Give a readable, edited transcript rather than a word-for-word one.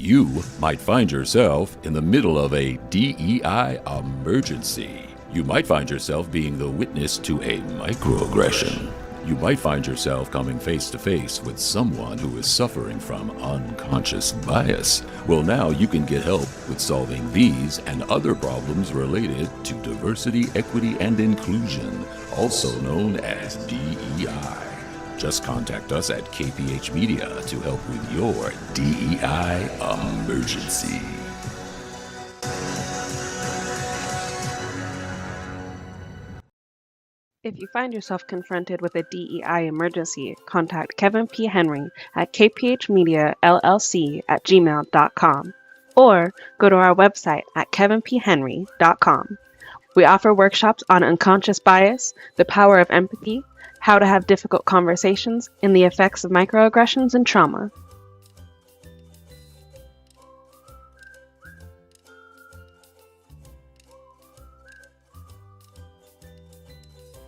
You might find yourself in the middle of a DEI emergency. You might find yourself being the witness to a microaggression. You might find yourself coming face to face with someone who is suffering from unconscious bias. Well, now you can get help with solving these and other problems related to diversity, equity, and inclusion, also known as DEI. Just contact us at kphmedia to help with your DEI emergency. If you find yourself confronted with a DEI emergency, contact Kevin P. Henry at kphmedia@gmail.com or go to our website at kevinphenry.com. We offer workshops on unconscious bias, the power of empathy, how to have difficult conversations, and the effects of microaggressions and trauma.